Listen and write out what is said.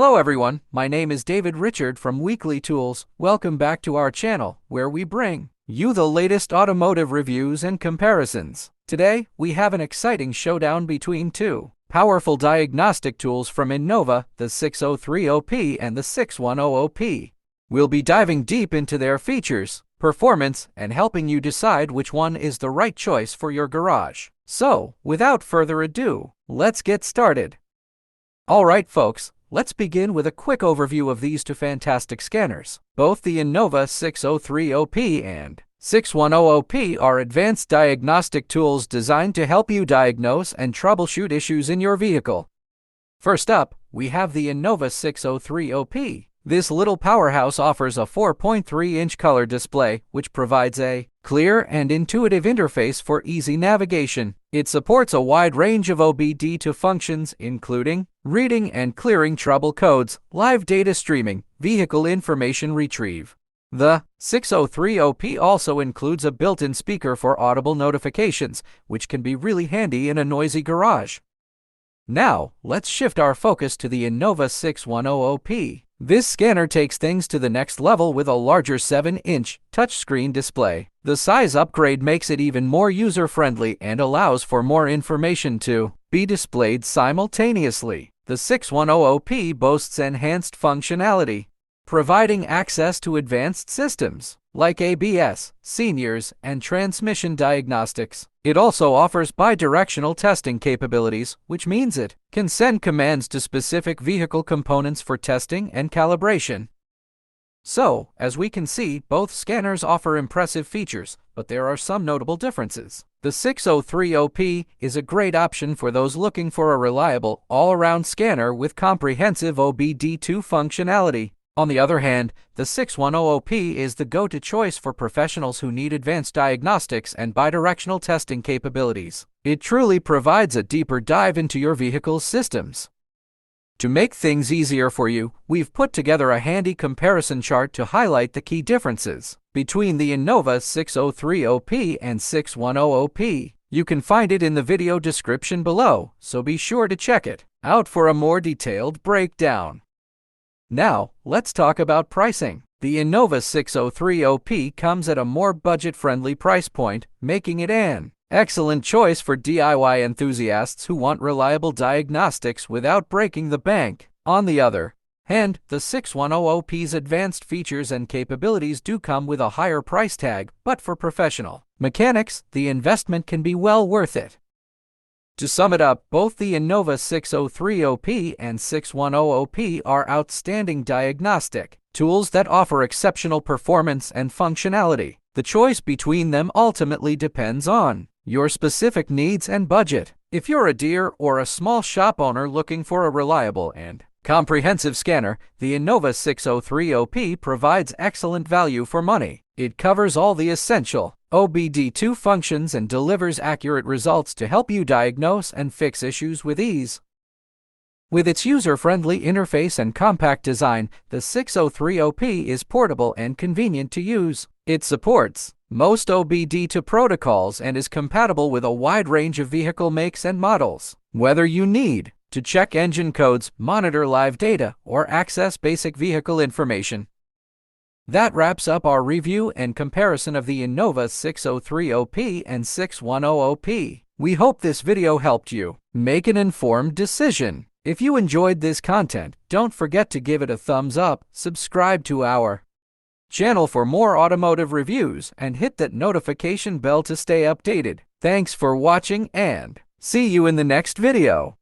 Hello everyone, my name is David Richard from Weekly Tools. Welcome back to our channel, where we bring you the latest automotive reviews and comparisons. Today, we have an exciting showdown between two powerful diagnostic tools from Innova, the 6030P and the 6100P. We'll be diving deep into their features, performance, and helping you decide which one is the right choice for your garage. So, without further ado, let's get started. Alright folks, let's begin with a quick overview of these two fantastic scanners. Both the Innova 6030P and 6100P are advanced diagnostic tools designed to help you diagnose and troubleshoot issues in your vehicle. First up, we have the Innova 6030P. This little powerhouse offers a 4.3-inch color display, which provides a clear and intuitive interface for easy navigation. It supports a wide range of OBD2 functions, including reading and clearing trouble codes, live data streaming, vehicle information retrieve. The 6030P also includes a built-in speaker for audible notifications, which can be really handy in a noisy garage. Now, let's shift our focus to the Innova 6100P. This scanner takes things to the next level with a larger 7-inch touchscreen display. The size upgrade makes it even more user-friendly and allows for more information to be displayed simultaneously. The 6100P boasts enhanced functionality, providing access to advanced systems like ABS, seniors, and transmission diagnostics. It also offers bidirectional testing capabilities, which means it can send commands to specific vehicle components for testing and calibration. So, as we can see, both scanners offer impressive features, but there are some notable differences. The 6030P is a great option for those looking for a reliable, all-around scanner with comprehensive OBD2 functionality. On the other hand, the 6100P is the go-to choice for professionals who need advanced diagnostics and bidirectional testing capabilities. It truly provides a deeper dive into your vehicle's systems. To make things easier for you, we've put together a handy comparison chart to highlight the key differences between the Innova 6030P and 6100P. You can find it in the video description below, so be sure to check it out for a more detailed breakdown. Now, let's talk about pricing. The Innova 6030P comes at a more budget-friendly price point, making it an excellent choice for DIY enthusiasts who want reliable diagnostics without breaking the bank. On the other hand, the 6100P's advanced features and capabilities do come with a higher price tag, but for professional mechanics, the investment can be well worth it. To sum it up, both the Innova 6030P and 6100P are outstanding diagnostic tools that offer exceptional performance and functionality. The choice between them ultimately depends on your specific needs and budget. If you're a dealer or a small shop owner looking for a reliable and comprehensive scanner, the Innova 6030P provides excellent value for money. It covers all the essential OBD2 functions and delivers accurate results to help you diagnose and fix issues with ease. With its user-friendly interface and compact design, the 6030P is portable and convenient to use. It supports most OBD2 protocols and is compatible with a wide range of vehicle makes and models. Whether you need to check engine codes, monitor live data, or access basic vehicle information. That wraps up our review and comparison of the Innova 6030P and 6100P. We hope this video helped you make an informed decision. If you enjoyed this content, don't forget to give it a thumbs up, subscribe to our channel for more automotive reviews, and hit that notification bell to stay updated. Thanks for watching and see you in the next video.